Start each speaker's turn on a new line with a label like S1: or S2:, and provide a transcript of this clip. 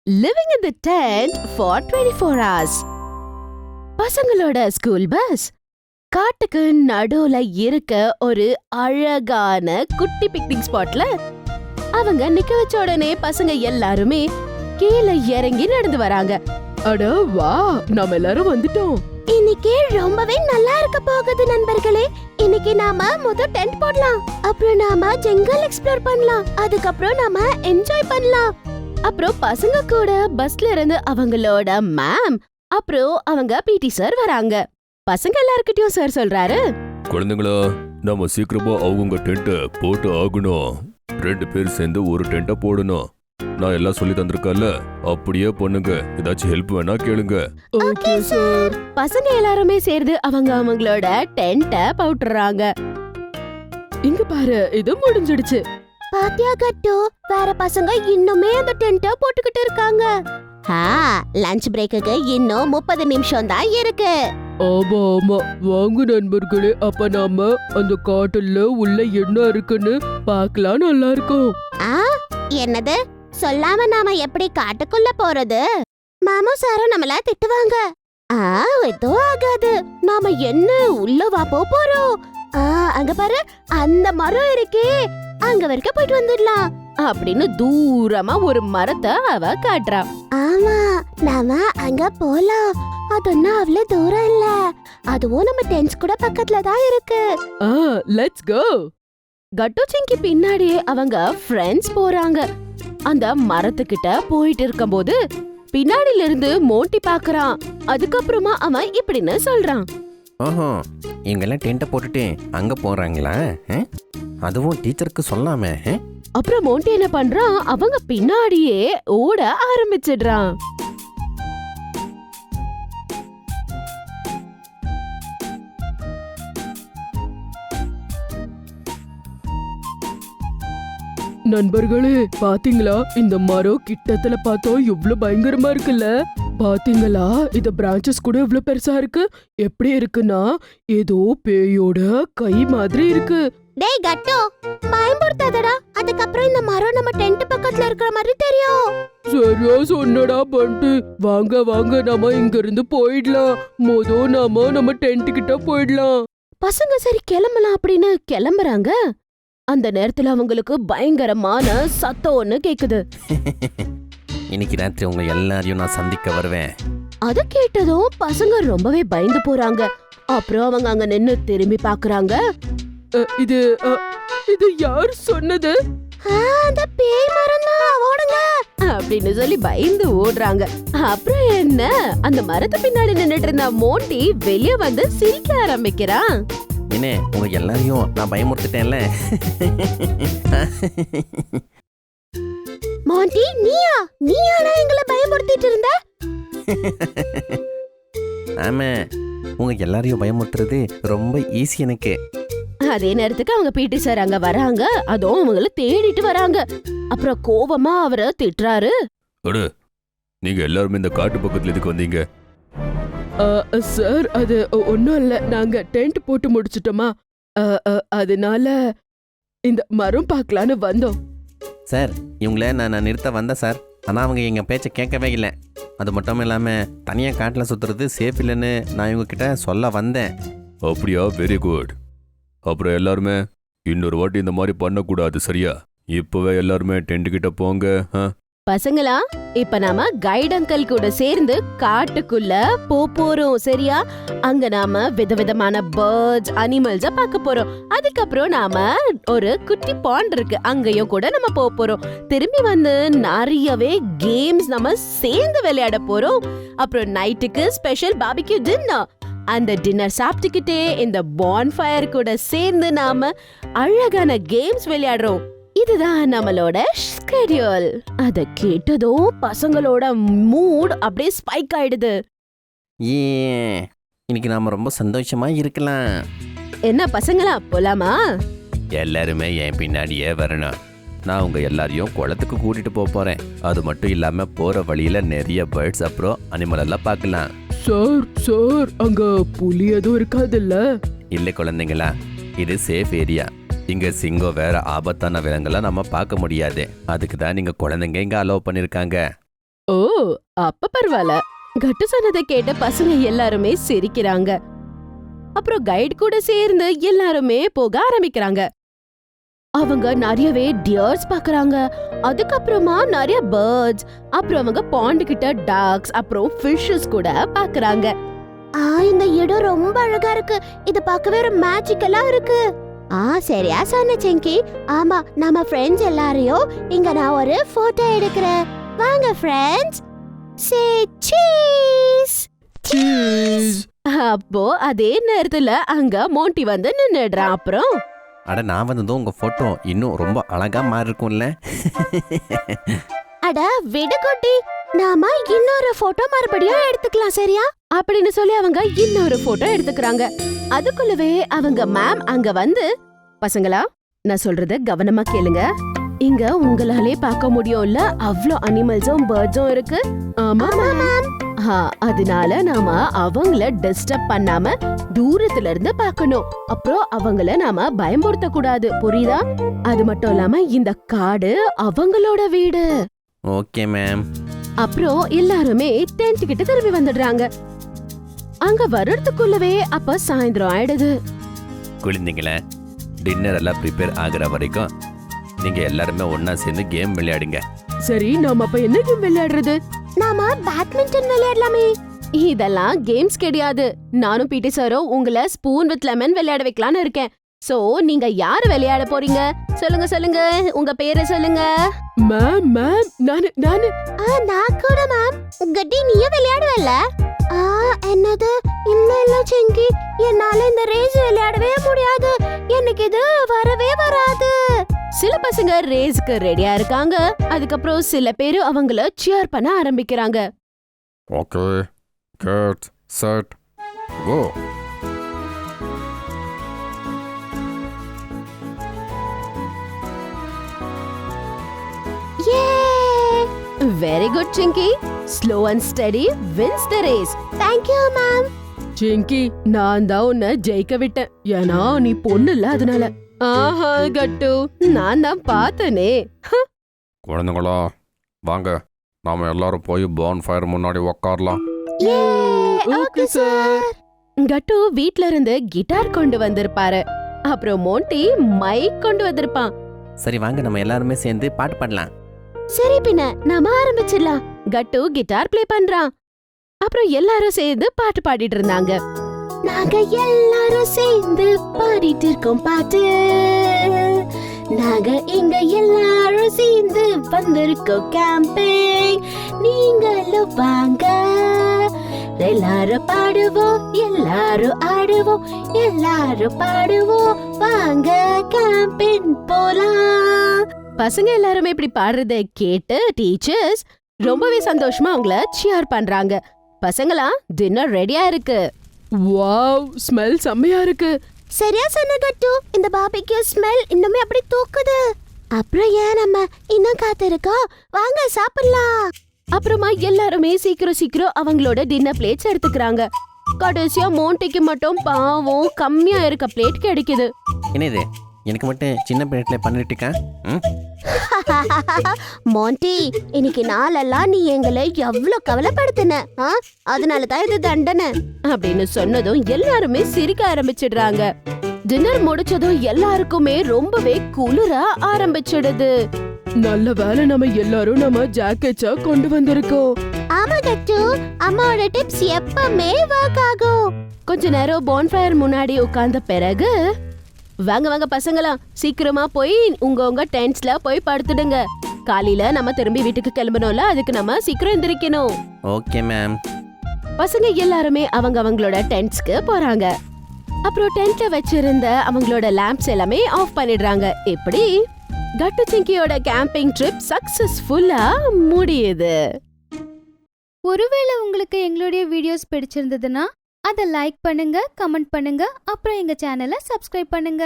S1: living in the tent for 24 hours. பசங்களோட school bus காட்டுக்கு நடுவுல இருக்க ஒரு அழகான குட்டி பிக்னிக் ஸ்பாட்ல அவங்க நிக்க வச்ச உடனே பசங்க எல்லாருமே கீழே இறங்கி நடந்து வராங்க. அட வா, நாம எல்லாரும் வந்துட்டோம். இன்னைக்கு ரொம்பவே நல்லா இருக்க போகுது நண்பர்களே. இன்னைக்கு நாம டென்ட் போடலாம், அப்புறம் நாம ஜங்கல் எக்ஸ்ப்ளோர் பண்ணலாம், அதுக்கப்புறம் நாம என்ஜாய் பண்ணலாம். அப்புறம் பசங்க கூட பஸ்ல இருந்து அவங்களோட மேம் அப்புறம் அவங்க பிடி சார் வராங்க. பசங்க எல்லார்கிட்டயும் சார் சொல்றாரு,
S2: குழந்தைங்களா, நம்ம சீக்கிரமா அவங்க டென்ட்டை போட்டு ஆகணும். 2 பேர் சேர்ந்து ஒரு டென்ட்டை போடணும். நான் எல்லாம் சொல்லி தந்திருக்கல, அப்படியே பண்ணுங்க. ஏதாச்சும் ஹெல்ப் வேணா கேளுங்க.
S1: Okay sir. பசங்க எல்லாருமே சேர்ந்து அவங்களோட டென்ட்டை போட்டுறாங்க. இங்க பாரு, இது முடிஞ்சிடுச்சு. பாத்தியா கட்டு, வேற பசங்க இன்னுமே அந்த டென்ட்டை போட்டுக்கிட்டு இருக்காங்க. லஞ்ச் பிரேக்குக்கு இன்னும் 30 நிமிஷம் தான் இருக்கு.
S3: ஆமா ஆமா, வாங்க நண்பர்களே, அப்ப நாம அந்த காட்டுல உள்ள என்ன இருக்குன்னு பார்க்கலாம். நல்லா இருக்கும்.
S1: என்னது, சொல்லாம நாம எப்படி காட்டுக்குள்ள போறது? மாமா சாரும் நம்மள திட்டுவாங்க. எதுவும் ஆகாது, நாம என்ன உள்ள வா போறோம். அங்க பாரு, அந்த மரம் இருக்கே, அங்க வரைக்கும் போயிட்டு வந்துடலாம் அப்படின்னு தூரமா ஒரு மரத்தை அவ காட்டுறா. ஆமா, நாம அங்க போலாம். அதொன்னும் அவ்வளவு தூரம் இல்ல, அதுவும் நம்ம டென்ஸ் கூட பக்கத்துல தான் இருக்கு.
S3: Let's go.
S1: கட்டோச்சிங்கி பின்னாடியே அவங்க ஃப்ரெண்ட்ஸ் போறாங்க. அந்த மரத்துக்கிட்ட போயிட்டு இருக்கும்போது பின்னாடில இருந்து மோண்டி பாக்குறான். அதுக்கப்புறமா அவன் இப்படின்னு சொல்றான்,
S4: ஓஹோ, இவங்கெல்லாம் டென்ட்டை போட்டுட்டு அங்க போறாங்களா? அதுவும் டீச்சருக்கு சொல்லாம.
S1: அப்புறம் மோண்டி என்ன பண்றான், அவங்க பின்னாடியே ஓட ஆரம்பிச்சிடுறான்.
S3: நண்பர்களே, பாத்தீங்களா, இந்த மரம் கிட்டத்துல பார்த்தோம் எவ்வளவு பயங்கரமா இருக்குல்ல. பாத்தீங்களா, இந்த பிரான்ச்சஸ் கூட எவ்வளவு பெருசா இருக்கு. எப்படி இருக்குன்னா ஏதோ பேயோட கை மாதிரி இருக்கு.
S1: டேய் கட்டோ, பயம்புறுத்தாதடா. அதுக்கப்புறம் இந்த மரம் நம்ம டென்ட் பக்கத்துல இருக்கிற மாதிரி தெரியும்.
S3: சரியா சொன்னடா பண்டு. வாங்க வாங்க, நாம இங்க இருந்து போயிடலாம். நம்ம டென்ட் கிட்ட போயிடலாம்.
S1: பசங்க சரி கிளம்பலாம் அப்படின்னு கிளம்புறாங்க. அந்த நேரத்துல அவங்களுக்கு பயங்கரமான சத்தம் ஒண்ணு கேக்குது.
S4: இன்னைக்கு ராத்திரி உங்க எல்லாரையும் நான் சந்திக்க வருவேன்.
S1: அத கேட்டதும் பசங்க ரொம்பவே பயந்து போறாங்க. அப்புறம் அவங்க அங்க நின்னு திரும்பி பாக்குறாங்க.
S3: இது இது யார் சொன்னது?
S1: அந்த பேய் மரம் தான், ஓடுங்க அப்படின்னு சொல்லி பயந்து ஓடுறாங்க. அப்புறம் என்ன, அந்த மரத்து பின்னாடி நின்னுட்டு இருந்த மோண்டி வெளியே வந்து சிரிக்க ஆரம்பிக்கிறான்.
S4: என்ன, உங்க எல்லாரையும் நான் பயமுறுத்திட்டேன்ல.
S1: மோண்டி, நீயாடா எங்களை பயமுறுத்திட்டு இருந்த?
S4: ஆமா, உங்க எல்லாரையும் பயமுறுத்துறது ரொம்ப ஈஸி எனக்கு.
S1: அதே நேரத்துக்கு அவங்க பிடி சார் அங்க வராங்க. அதுவும் அவங்கள தேடிட்டு வராங்க. அப்புறம் கோவமா அவரை திட்டுறாரு.
S2: அட, நீங்க எல்லாருமே இந்த காட்டு பக்கத்துல எதுக்கு வந்தீங்க?
S3: சார், அது ஒன்றும் இல்லை, நாங்க டென்ட் போட்டு முடிச்சிட்டோமா, அதனால இந்த மரம் பார்க்கலான்னு வந்தோம்.
S4: சார், இவங்கள நான் நிறுத்த வந்தேன் சார். ஆனால் அவங்க எங்கள் பேச்சை கேட்கவே இல்லை. அது மட்டும் இல்லாமல் தனியாக காட்டில் சுற்றுறது சேஃப் இல்லைன்னு நான் இவங்ககிட்ட சொல்ல வந்தேன்.
S2: அப்படியா? Very good. அப்புறம் எல்லாருமே இன்னொரு வாட்டி இந்த மாதிரி பண்ணக்கூடாது, சரியா? இப்பவே எல்லாருமே டென்ட் கிட்ட போங்க.
S1: பசங்களா, இப்ப நாம கைட் அங்கிள் கூட சேர்ந்து காட்டுக்குள்ள போறோம், சரியா? அங்க நாம விதவிதமான பேர்ட்ஸ், அனிமல்ஸ பார்க்க போறோம். அதுக்கப்புறம் நாம ஒரு குட்டி பாண்ட் இருக்கு, அங்கேயும் கூட நம்ம போறோம். திரும்பி வந்து நிறையவே கேம்ஸ் நம்ம சேர்ந்து விளையாட போறோம். அப்புறம் நைட்டுக்கு ஸ்பெஷல் பார்பிக்யூ டின்னர். அந்த டின்னர் சாப்பிட்டுக்கிட்டே இந்த பான்ஃபயர் கூட சேர்ந்து நாம அழகான கேம்ஸ் விளையாடுறோம். இதுதான் நம்மளோட ஸ்கெடியூல். அத கேட்டதும் பசங்களோட மூட் அப்படியே ஸ்பைக் ஆயிடுது.
S4: ஏ, இன்னைக்கு நாம ரொம்ப சந்தோஷமா இருக்கலாம்.
S1: என்ன பசங்களா, போலாமா?
S4: எல்லாருமே என் பின்னாடியே வரணும். நான் உங்க எல்லாரையும் குளத்துக்கு கூட்டிட்டு போறேன். அது மட்டும் இல்லாம போற வழியில நிறைய பேர்ட்ஸ் அப்புறம் அனிமல் எல்லாம் பார்க்கலாம்.
S3: சார், அங்க புலி எதுவும் இருக்காதுல்ல?
S4: இல்லை குழந்தைங்களா, இது சேஃப் ஏரியா. இங்க சிங்கம் வேற ஆபத்தான விலங்குகளை நம்ம பார்க்க முடியாது. அதுக்கு தான் நீங்க குழந்தைங்க இங்க அலோவ் பண்ணிருக்காங்க.
S1: ஓ அப்ப பரவாயில்ல. கட்டு சொன்னதை கேட்ட பசங்க எல்லாருமே சிரிக்கிறாங்க. அப்புறம் கைட் கூட சேர்ந்து எல்லாருமே போக ஆரம்பிக்கிறாங்க. அவங்க நிறையவே டியர்ஸ் பாக்குறாங்க. அதுக்கப்புறமா நிறைய பேர்ட்ஸ், அப்புறம் அவங்க பாண்ட் கிட்ட டாக்ஸ், அப்புறம் ஃபிஷஸ் கூட பாக்குறாங்க. இந்த இடம் ரொம்ப அழகா இருக்கு. இது பார்க்கவே ஒரு மேஜிக்கலா இருக்கு. சரியா சொன்ன செங்கி. ஆமா, நம்ம ஃப்ரெண்ட்ஸ் எல்லாரையும் இங்க நான் ஒரு போட்டோ எடுக்கிறேன். வாங்க ஃப்ரெண்ட்ஸ், சே சீஸ்.
S3: சீஸ்.
S1: அப்போ அதே நேரத்துல அங்க மோண்டி வந்து நின்னுடுறான். அப்புறம்
S4: அட நான் வந்ததும் உங்க போட்டோ இன்னும் ரொம்ப அழகா மாறி இருக்கும்ல.
S1: அட விடு குட்டி, நாம இன்னொரு போட்டோ மறுபடியும் எடுத்துக்கலாம் சரியா அப்படின்னு சொல்லி அவங்க இன்னொரு போட்டோ எடுத்துக்கிறாங்க. அதுக்குள்ளவே அவங்க மேம் அங்க வந்து, பசங்களா நான் சொல்றத கவனமா கேளுங்க. இங்க உங்களாலே பார்க்க முடியும்ல அவ்ளோ அனிமல்ஸும் பேர்ட்ஸும் இருக்கு.
S3: ஆமா
S1: மேம். அதனால நாம அவங்கள டிஸ்டர்ப் பண்ணாம தூரத்துல இருந்து பார்க்கணும். அப்புறம் அவங்கள நாம பயமுறுத்த கூடாது, புரியுதா? அது மட்டும் இல்லாம இந்த காடு அவங்களோட வீடு.
S4: Okay ma'am.
S1: அப்புறம் எல்லாருமே டென்ட் கிட்ட திரும்பி வந்துடுறாங்க. அங்க வர்றதுக்குள்ளவே அப்ப சாயந்தரம் ஆயிடுது.
S4: குழந்தைங்களே, டின்னர் எல்லாம் ப்ரிப்பேர் ஆகுற வரைக்கும் நீங்க எல்லாருமே ஒண்ணா சேர்ந்து கேம் விளையாடுங்க.
S3: சரி, நாம அப்ப என்ன கேம் விளையாடுறது?
S1: நாம பேட்மிண்டன் விளையாடலாமே. இதெல்லாம் கேம்ஸ் கிடையாது. நானும் பிடி சாரும் உங்களை ஸ்பூன் வித் லெமன் விளையாட வைக்கலான்னு இருக்கேன். சோ நீங்க யாரு விளையாட போறீங்க? சொல்லுங்க சொல்லுங்க, உங்க பேரை சொல்லுங்க.
S3: மேம் மேம் நானு
S1: நான் கூட மேம். கட்டி நீயும் விளையாடுவல்ல? என்னது? இல்ல செங்கி, என்னால இந்த ரேஸ் விளையாடவே முடியாது. எனக்கு இது வரவே வராது. சில பசங்க ரேஸ்க்கு ரெடியா இருக்காங்க. அதுக்கப்புறம் சில பேரு அவங்கள சியர் பண்ண ஆரம்பிக்கிறாங்க.
S2: Okay, get set go.
S1: Very good சிங்கி. Slow and steady wins the race. Thank you ma'am.
S3: சிங்கி, நான் தான் உன்னை ஜெயிக்க விட்டேன். ஏன்னா நீ பொண்ணு இல்ல, அதனால.
S1: ஆஹா கட்டு, நான் தான் பார்த்தனே.
S2: குழந்தைங்களா வாங்க, நாம எல்லாரும் போய் பான் ஃபயர் முன்னாடி உக்காரலாம்.
S3: Okay sir.
S1: கட்டு வீட்ல இருந்து கிட்டார் கொண்டு வந்திருப்பாரு. அப்புறம் மோண்டி மைக் கொண்டு வந்திருப்பான்.
S4: சரி வாங்க, நம்ம எல்லாருமே சேர்ந்து பாட்டு பாடலாம்.
S1: சரி பின்ன நாம ஆரம்பிச்சிடலாம். கட்டு கிட்டார் ப்ளே பண்றான். அப்புறம் எல்லாரும் சேர்ந்து பாட்டு பாடிட்டு இருந்தாங்க. நாங்க எல்லாரும் சேர்ந்து பாடிட்டு இருக்கோம் பாட்டு. நாங்க இங்க எல்லாரும் சேர்ந்து வந்திருக்கோம் கேம்பிங். நீங்களும் வாங்க, எல்லாரும் பாடுவோம், எல்லாரும் ஆடுவோம், எல்லாரும் பாடுவோம், வாங்க கேம்பிங் போலாம். பசங்க எல்லாருமே இப்படி பாடுறத கேட்டு டீச்சர்ஸ் ரொம்பவே சந்தோஷமா அவங்கள சியர் பண்றாங்க. பசங்களா, டின்னர் ரெடியா இருக்கு.
S3: வாவ், ஸ்மெல் செம்மையா இருக்கு.
S1: சரியா சொன்ன கட்டு. இந்த பார்பிக்யூ ஸ்மெல் இன்னுமே அப்படி தூக்குது. அப்புறம் ஏன் நம்ம இன்னும் காத்திருக்கோம்? வாங்க சாப்பிடலாம். அப்புறமா எல்லாருமே சீக்கிரம் அவங்களோட டின்னர் பிளேட்ஸ் எடுத்துக்கிறாங்க. கடைசியா மோண்டிக்கு மட்டும் பாவம் கம்மியா இருக்க பிளேட் கிடைக்குது.
S4: என்னது, எனக்கு மட்டும் சின்ன பிளேட்ல பண்ணிட்டு இருக்கேன்?
S1: மோண்டி, இன்னைக்கு நாளெல்லாம் நீ எங்களை எவ்வளவு கவலைப்படுத்தின, அதனால தான் இது தண்டனை அப்படின்னு சொன்னதும் எல்லாருமே சிரிக்க ஆரம்பிச்சிடுறாங்க. டின்னர் முடிச்சதும் எல்லாருக்குமே ரொம்பவே குளிர ஆரம்பிச்சிடுது.
S3: நல்ல வேளை நம்ம எல்லாரும் நம்ம ஜாக்கெட்ஸா கொண்டு வந்திருக்கோம்.
S1: ஆமா கட்டு, அம்மாவோட டிப்ஸ் எப்பவுமே ஒர்க் ஆகும். கொஞ்ச நேரம் பான்ஃபயர் முன்னாடி உட்கார்ந்த பிறகு, வாங்க வாங்க பசங்களா, சீக்கிரமா போய் உங்க டென்ட்ஸ்ல போய் படுத்துடுங்க. காலையில நம்ம திரும்பி வீட்டுக்கு கிளம்பணும்ல, அதுக்கு நம்ம சீக்கிரம் எந்திரிக்கணும்.
S4: Okay ma'am.
S1: பசங்க எல்லாருமே அவங்களோட டென்ட்ஸ்க்கு போறாங்க. அப்புறம் டென்ட்ல வச்சிருந்த அவங்களோட லேம்ப்ஸ் எல்லாமே ஆஃப் பண்ணிடுறாங்க. இப்படி கட்டு சிங்கியோட கேம்பிங் ட்ரிப் சக்சஸ்ஃபுல்லா முடியுது.
S5: ஒருவேளை உங்களுக்கு எங்களுடைய வீடியோஸ் பிடிச்சிருந்ததுன்னா அதை லைக் பண்ணுங்க, கமெண்ட் பண்ணுங்க, அப்புறம் எங்க சேனலை சப்ஸ்கிரைப் பண்ணுங்க.